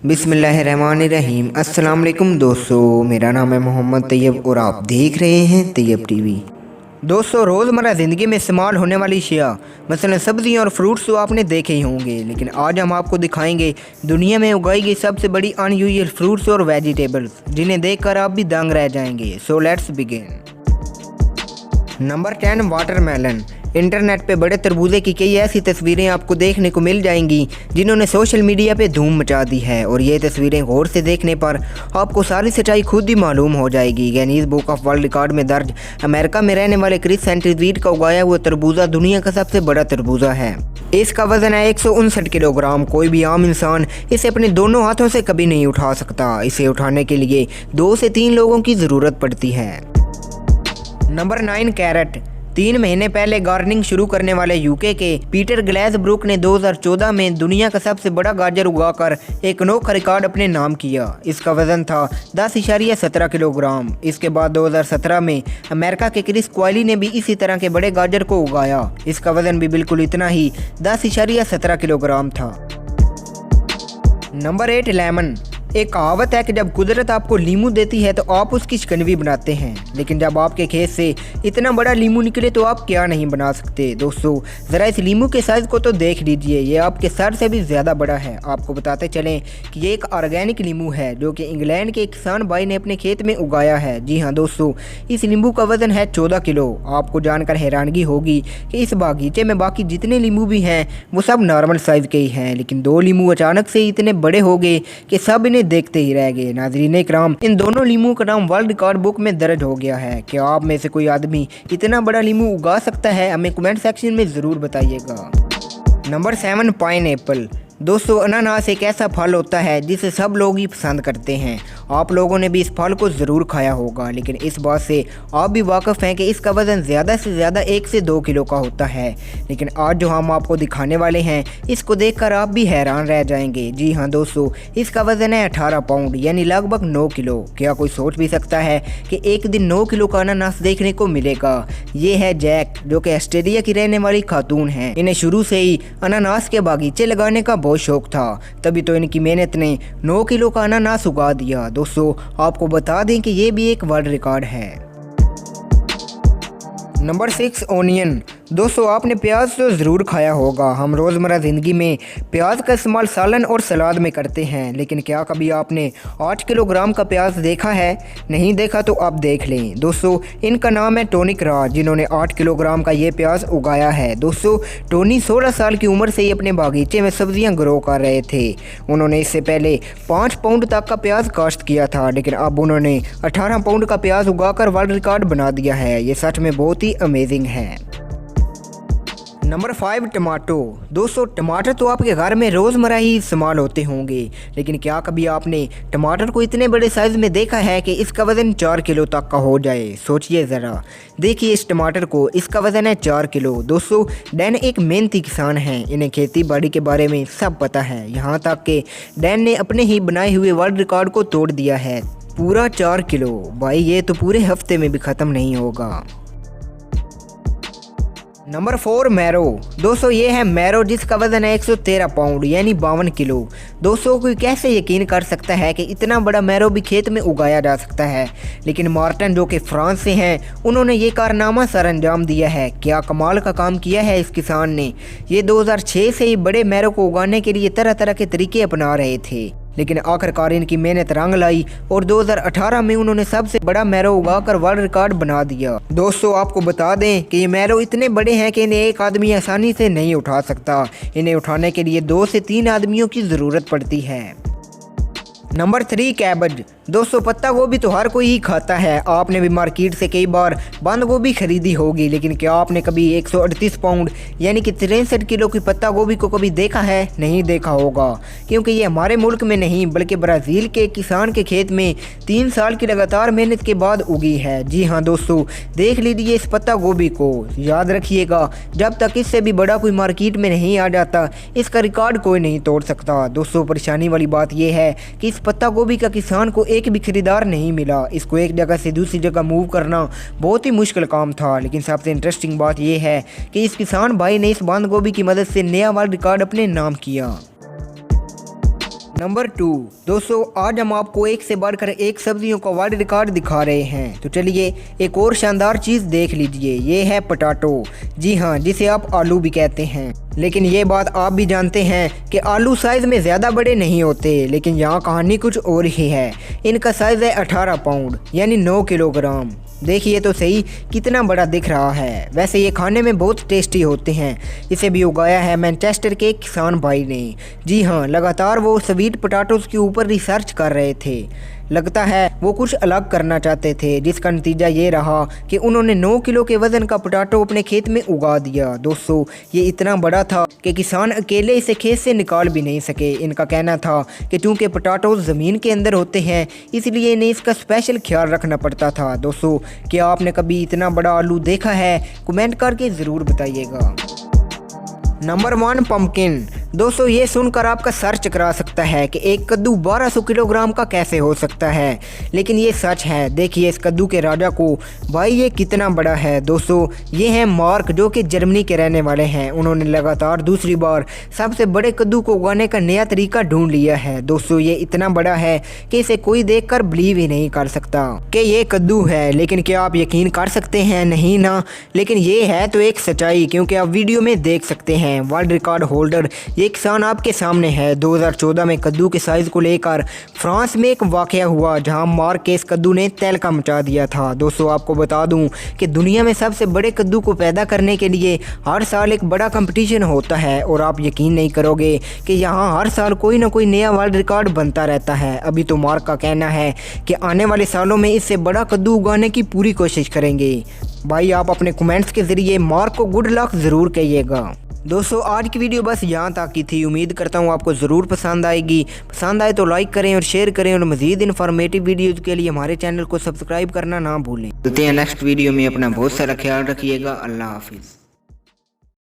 बिस्मिल्लाहिर्रहमानिर्रहीम। अस्सलाम वालेकुम दोस्तों, मेरा नाम है मोहम्मद तैयब और आप देख रहे हैं तैयब टीवी। दोस्तों, रोज़मर्रा ज़िंदगी में इस्तेमाल होने वाली अशिया मसलन सब्ज़ियाँ और फ्रूट्स तो आपने देखे ही होंगे, लेकिन आज हम आपको दिखाएंगे दुनिया में उगाई गई सबसे बड़ी अनयूजुअल फ्रूट्स और वेजिटेबल्स जिन्हें देखकर आप भी दंग रह जाएंगे। So let's begin. Number 10, watermelon. Internet पे बड़े तरबूजे की कई ऐसी तस्वीरें आपको देखने को मिल जाएंगी जिन्होंने सोशल मीडिया पे धूम मचा दी है, और ये तस्वीरें गौर से देखने पर आपको सारी सच्चाई खुद ही मालूम हो जाएगी। Guinness book of world record में दर्ज अमेरिका में रहने वाले क्रिस सेंटीग्रेड का उगाया हुआ तरबूजा दुनिया का सबसे बड़ा तरबूजा है। इसका वजन है 159 किलोग्राम। कोई भी आम इंसान इसे अपने दोनों हाथों से कभी नहीं उठा सकता। इसे उठाने के लिए 2 से 3 लोगों की ज़रूरत पड़ती है। Number 9, carat. 3 महीने पहले गार्डनिंग शुरू करने वाले यूके के पीटर ग्लेसब्रुक ने 2014 में दुनिया का सबसे बड़ा गाजर उगाकर एक अनोखा रिकॉर्ड अपने नाम किया। इसका वजन था 10.17 किलोग्राम। इसके बाद 2017 में अमेरिका के क्रिस क्वाइली ने भी इसी तरह के बड़े गाजर को उगाया। इसका वजन भी बिल्कुल इतना ही 10.17 किलोग्राम था। Number 8, lemon. एक कहावत है कि जब कुदरत आपको लीमू देती है तो आप उसकी शिकंजी बनाते हैं, लेकिन जब आपके खेत से इतना बड़ा लीमू निकले तो आप क्या नहीं बना सकते। दोस्तों, ज़रा इस लीमू के साइज़ को तो देख लीजिए, ये आपके सर से भी ज़्यादा बड़ा है। आपको बताते चलें कि ये एक ऑर्गेनिक लीमू है जो कि इंग्लैंड के किसान भाई ने अपने खेत में उगाया है। जी हाँ दोस्तों, इस लीमू का वज़न है 14 किलो। आपको जानकर हैरानगी होगी कि इस बागीचे में बाकी जितने लीमू भी हैं वो सब नॉर्मल साइज़ के ही हैं, लेकिन 2 लीमू अचानक से इतने बड़े हो गए कि सब इन्हें देखते ही रह गए। नाज़रीन इकराम, इन दोनों लीमू का नाम वर्ल्ड रिकॉर्ड बुक में दर्ज हो गया है। क्या आप में से कोई आदमी इतना बड़ा लीमू उगा सकता है? हमें कमेंट सेक्शन में ज़रूर बताइएगा। Number 7, pineapple. दोस्तों, अनानास एक ऐसा फल होता है जिसे सब लोग ही पसंद करते हैं। आप लोगों ने भी इस फल को ज़रूर खाया होगा, लेकिन इस बात से आप भी वाकिफ़ हैं कि इसका वज़न ज़्यादा से ज़्यादा 1 से 2 किलो का होता है। लेकिन आज जो हम आपको दिखाने वाले हैं इसको देखकर आप भी हैरान रह जाएंगे। जी हाँ दोस्तों, इसका वज़न है 18 पाउंड यानी लगभग 9 किलो। क्या कोई सोच भी सकता है कि एक दिन 9 किलो का अनानास देखने को मिलेगा? ये है जैक, जो कि ऑस्ट्रेलिया की रहने वाली खातून है। इन्हें शुरू से ही अनानास के बागीचे लगाने का बहुत शौक था, तभी तो इनकी मेहनत ने 9 किलो का अनानास उगा दिया। दोस्तों, आपको बता दें कि ये भी एक वर्ल्ड रिकॉर्ड है। Number 6, onion. दोस्तों, आपने प्याज तो ज़रूर खाया होगा। हम रोज़मर्रा ज़िंदगी में प्याज का इस्तेमाल सालन और सलाद में करते हैं, लेकिन क्या कभी आपने 8 किलोग्राम का प्याज देखा है? नहीं देखा तो आप देख लें। दोस्तों, इनका नाम है टोनी क्राज, जिन्होंने 8 किलोग्राम का ये प्याज उगाया है। दोस्तों, टोनी 16 साल की उम्र से ही अपने बागीचे में सब्जियां ग्रो कर रहे थे। उन्होंने इससे पहले 5 पाउंड तक का प्याज काश्त किया था, लेकिन अब उन्होंने 18 पाउंड का प्याज उगाकर वर्ल्ड रिकॉर्ड बना दिया है। ये सच में बहुत ही अमेजिंग है। Number 5, tomato. दोस्तों, टमाटर तो आपके घर में रोज़मर्रा ही इस्तेमाल होते होंगे, लेकिन क्या कभी आपने टमाटर को इतने बड़े साइज़ में देखा है कि इसका वज़न 4 किलो तक का हो जाए? सोचिए ज़रा, देखिए इस टमाटर को, इसका वज़न है 4 किलो। दोस्तों, डैन एक मेहनती किसान हैं, इन्हें खेती बाड़ी के बारे में सब पता है। यहाँ तक कि डैन ने अपने ही बनाए हुए वर्ल्ड रिकॉर्ड को तोड़ दिया है, पूरा 4 किलो। भाई, ये तो पूरे हफ्ते में भी ख़त्म नहीं होगा। Number 4, marrow. दोस्तों, ये है मैरो, जिसका वज़न है 113 पाउंड यानी 52 किलो। दोस्तों, कोई कैसे यकीन कर सकता है कि इतना बड़ा मैरो भी खेत में उगाया जा सकता है? लेकिन मार्टिन, जो कि फ्रांस से हैं, उन्होंने ये कारनामा सर अंजाम दिया है। क्या कमाल का काम किया है इस किसान ने। ये 2006 से ही बड़े मैरो को उगाने के लिए तरह तरह के तरीके अपना रहे थे, लेकिन आखिरकार इनकी मेहनत रंग लाई और 2018 में उन्होंने सबसे बड़ा मैरो उगाकर वर्ल्ड रिकॉर्ड बना दिया। दोस्तों, आपको बता दें कि ये मैरो इतने बड़े हैं कि इन्हें एक आदमी आसानी से नहीं उठा सकता। इन्हें उठाने के लिए 2 से 3 आदमियों की ज़रूरत पड़ती है। Number 3, cabbage. दोस्तों, पत्ता गोभी तो हर कोई ही खाता है। आपने भी मार्केट से कई बार बंद गोभी खरीदी होगी, लेकिन क्या आपने कभी 138 पाउंड यानी कि 63 किलो की पत्ता गोभी को कभी देखा है? नहीं देखा होगा, क्योंकि ये हमारे मुल्क में नहीं बल्कि ब्राज़ील के किसान के खेत में 3 साल की लगातार मेहनत के बाद उगी है। जी हाँ दोस्तों, देख लीजिए इस पत्ता गोभी को। याद रखिएगा, जब तक इससे भी बड़ा कोई मार्केट में नहीं आ जाता, इसका रिकॉर्ड कोई नहीं तोड़ सकता। दोस्तों, परेशानी वाली बात यह है कि इस पत्ता गोभी का किसान को एक भी खरीदार नहीं मिला। इसको एक जगह से दूसरी जगह मूव करना बहुत ही मुश्किल काम था। लेकिन सबसे इंटरेस्टिंग बात यह है कि इस किसान भाई ने इस बंद गोभी की मदद से नया वर्ल्ड रिकॉर्ड अपने नाम किया। नंबर 2। दोस्तों आज हम आपको एक से बढ़कर एक सब्जियों का वर्ल्ड रिकॉर्ड दिखा रहे हैं। तो चलिए एक और शानदार चीज़ देख लीजिए, ये है पोटैटो। जी हाँ, जिसे आप आलू भी कहते हैं। लेकिन ये बात आप भी जानते हैं कि आलू साइज़ में ज़्यादा बड़े नहीं होते, लेकिन यहाँ कहानी कुछ और ही है। इनका साइज़ है 18 पाउंड यानी 9 किलोग्राम। देखिए तो सही कितना बड़ा दिख रहा है। वैसे ये खाने में बहुत टेस्टी होते हैं। इसे भी उगाया है मैनचेस्टर के किसान भाई ने। जी हाँ, लगातार वो स्वीट पोटैटोज़ के ऊपर रिसर्च कर रहे थे। लगता है वो कुछ अलग करना चाहते थे, जिसका नतीजा ये रहा कि उन्होंने 9 किलो के वज़न का पोटैटो अपने खेत में उगा दिया। दोस्तों ये इतना बड़ा था कि किसान अकेले इसे खेत से निकाल भी नहीं सके। इनका कहना था कि चूँकि पोटैटो ज़मीन के अंदर होते हैं, इसलिए इन्हें इसका स्पेशल ख्याल रखना पड़ता था। दोस्तों क्या आपने कभी इतना बड़ा आलू देखा है? कमेंट करके ज़रूर बताइएगा। Number 1 pumpkin. दोस्तों ये सुनकर आपका सर चकरा सकता है कि एक कद्दू 1200 किलोग्राम का कैसे हो सकता है, लेकिन ये सच है। देखिए इस कद्दू के राजा को, भाई ये कितना बड़ा है। दोस्तों ये हैं मार्क, जो कि जर्मनी के रहने वाले हैं। उन्होंने लगातार दूसरी बार सबसे बड़े कद्दू को उगाने का नया तरीका ढूंढ लिया है। दोस्तों ये इतना बड़ा है कि इसे कोई देखकर बिलीव ही नहीं कर सकता कि ये कद्दू है। लेकिन क्या आप यकीन कर सकते हैं? नहीं ना, लेकिन ये है तो एक सच्चाई, क्योंकि आप वीडियो में देख सकते हैं। वर्ल्ड रिकॉर्ड होल्डर ये किसान आपके सामने है। 2014 में कद्दू के साइज को लेकर फ्रांस में एक वाकया हुआ, जहां मार्क के इस कद्दू ने तहलका मचा दिया था। दोस्तों आपको बता दूं कि दुनिया में सबसे बड़े कद्दू को पैदा करने के लिए हर साल एक बड़ा कंपटीशन होता है, और आप यकीन नहीं करोगे कि यहाँ हर साल कोई ना कोई नया वर्ल्ड रिकॉर्ड बनता रहता है। अभी तो मार्क का कहना है कि आने वाले सालों में इससे बड़ा कद्दू उगाने की पूरी कोशिश करेंगे। भाई आप अपने कमेंट्स के ज़रिए मार्क को गुड लक ज़रूर कहिएगा। दोस्तों आज की वीडियो बस यहाँ तक की थी। उम्मीद करता हूँ आपको ज़रूर पसंद आएगी। पसंद आए तो लाइक करें और शेयर करें, और मज़ीद इन्फॉर्मेटिव वीडियोज़ के लिए हमारे चैनल को सब्सक्राइब करना ना भूलें। मिलते हैं नेक्स्ट वीडियो में। अपना बहुत सारा ख्याल रखिएगा। अल्लाह हाफिज़।